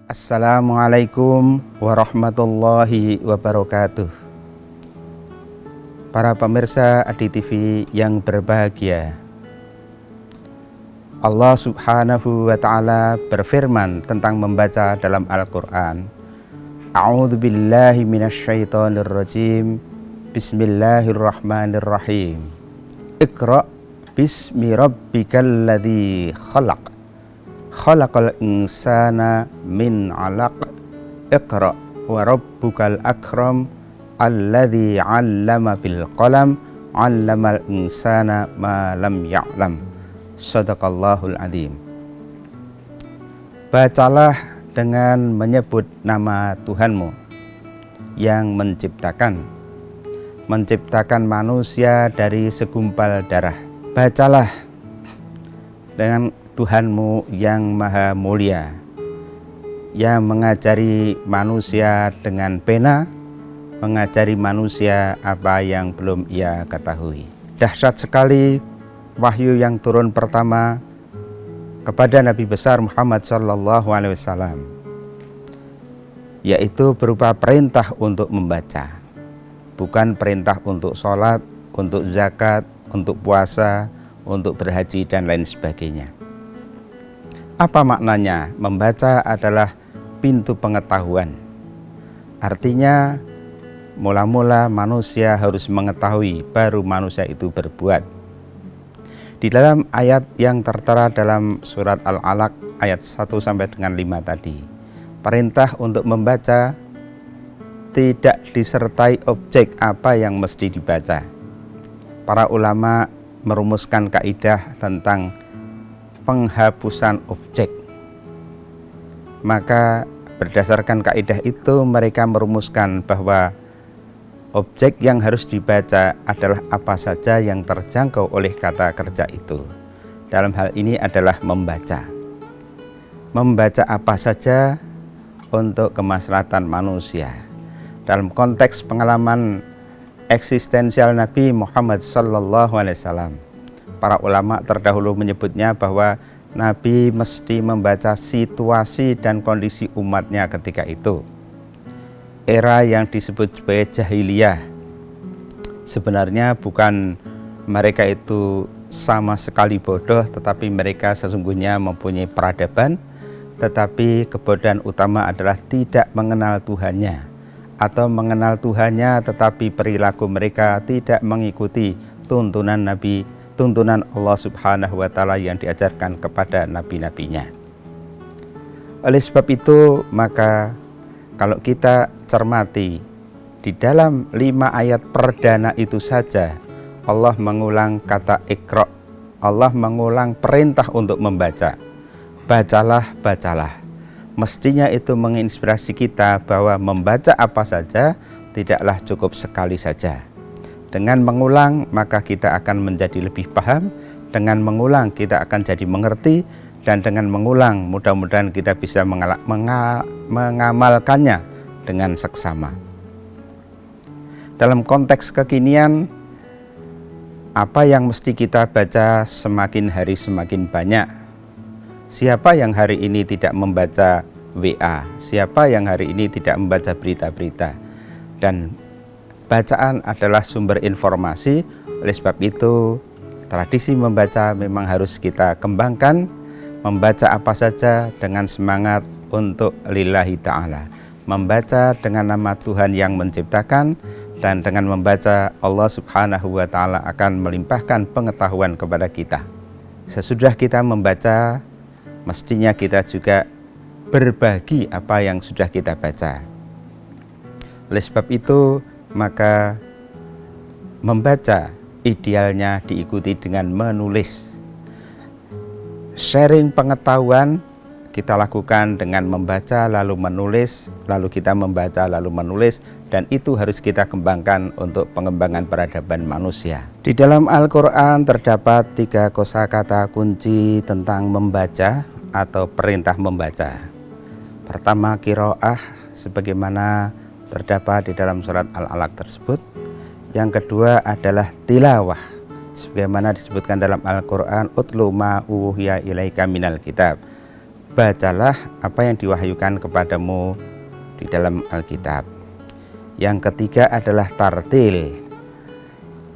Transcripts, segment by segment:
Assalamualaikum warahmatullahi wabarakatuh. Para pemirsa Adi TV yang berbahagia, Allah Subhanahu wa Ta'ala berfirman tentang membaca dalam Al-Quran. A'udzu billahi minasyaitonir rajim. Bismillahirrahmanirrahim. Iqra bismi rabbikal ladzi khalaq. Khalaqal insana min 'alaq. Iqra wa rabbukal akram alladzi 'allama bil qalam 'allamal insana ma lam ya'lam. Shadaqallahul adzim. Bacalah dengan menyebut nama Tuhanmu yang menciptakan manusia dari segumpal darah. Bacalah dengan Tuhanmu yang maha mulia, yang mengajari manusia dengan pena, mengajari manusia apa yang belum ia ketahui. Dahsyat sekali wahyu yang turun pertama kepada Nabi besar Muhammad SAW, yaitu berupa perintah untuk membaca, bukan perintah untuk sholat, untuk zakat, untuk puasa, untuk berhaji dan lain sebagainya. Apa maknanya? Membaca adalah pintu pengetahuan. Artinya mula-mula manusia harus mengetahui, baru manusia itu berbuat. Di dalam ayat yang tertera dalam surat Al-Alaq ayat 1 sampai dengan 5 tadi, perintah untuk membaca tidak disertai objek apa yang mesti dibaca. Para ulama merumuskan kaidah tentang penghapusan objek. Maka berdasarkan kaidah itu mereka merumuskan bahwa objek yang harus dibaca adalah apa saja yang terjangkau oleh kata kerja itu. Dalam hal ini adalah membaca. Membaca apa saja untuk kemaslahatan manusia. Dalam konteks pengalaman eksistensial Nabi Muhammad SAW, para ulama terdahulu menyebutnya bahwa Nabi mesti membaca situasi dan kondisi umatnya ketika itu. Era yang disebut sebagai jahiliyah. Sebenarnya bukan mereka itu sama sekali bodoh, tetapi mereka sesungguhnya mempunyai peradaban, tetapi kebodohan utama adalah tidak mengenal Tuhannya, atau mengenal Tuhannya tetapi perilaku mereka tidak mengikuti tuntunan Nabi, tuntunan Allah Subhanahu wa Ta'ala yang diajarkan kepada nabi-nabinya. Oleh sebab itu, maka kalau kita cermati di dalam 5 ayat perdana itu saja, Allah mengulang kata Iqra. Allah mengulang perintah untuk membaca. Bacalah, bacalah. Mestinya itu menginspirasi kita bahwa membaca apa saja tidaklah cukup sekali saja. Dengan mengulang maka kita akan menjadi lebih paham, dengan mengulang kita akan jadi mengerti, dan dengan mengulang mudah-mudahan kita bisa mengamalkannya dengan seksama. Dalam konteks kekinian, apa yang mesti kita baca semakin hari semakin banyak. Siapa yang hari ini tidak membaca WA? Siapa yang hari ini tidak membaca berita-berita? Dan bacaan adalah sumber informasi. Oleh sebab itu tradisi membaca memang harus kita kembangkan. Membaca apa saja dengan semangat untuk lillahi ta'ala. Membaca dengan nama Tuhan yang menciptakan, dan dengan membaca Allah Subhanahu wa Ta'ala akan melimpahkan pengetahuan kepada kita. Sesudah kita membaca, mestinya kita juga berbagi apa yang sudah kita baca. Oleh sebab itu, maka membaca idealnya diikuti dengan menulis. Sharing pengetahuan kita lakukan dengan membaca lalu menulis, lalu kita membaca lalu menulis, dan itu harus kita kembangkan untuk pengembangan peradaban manusia. Di dalam Al-Quran terdapat 3 kosakata kunci tentang membaca atau perintah membaca. Pertama, qiraah, sebagaimana terdapat di dalam surat Al-Alaq tersebut. Yang kedua adalah tilawah, sebagaimana disebutkan dalam Al-Quran, utlu ma uhiya ilaika minal kitab. Bacalah apa yang diwahyukan kepadamu di dalam Alkitab. Yang ketiga adalah tartil,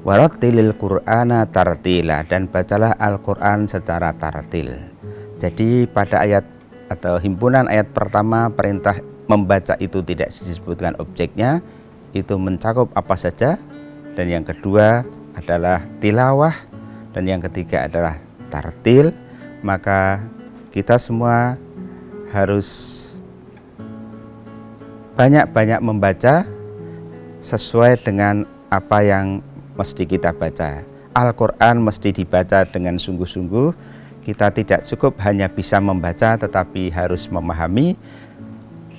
warattilil Qur'ana tartila, dan bacalah Al-Quran secara tartil. Jadi pada ayat atau himpunan ayat pertama, perintah membaca itu tidak disebutkan objeknya, itu mencakup apa saja. Dan yang kedua adalah tilawah, dan yang ketiga adalah tartil. Maka kita semua harus banyak-banyak membaca sesuai dengan apa yang mesti kita baca. Al-Quran mesti dibaca dengan sungguh-sungguh. Kita tidak cukup hanya bisa membaca, tetapi harus memahami,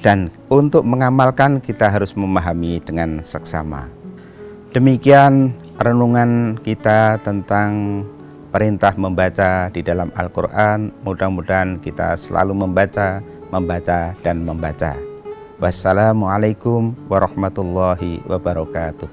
dan untuk mengamalkan kita harus memahami dengan seksama. Demikian renungan kita tentang perintah membaca di dalam Al-Quran. Mudah-mudahan kita selalu membaca, dan membaca. Wassalamualaikum warahmatullahi wabarakatuh.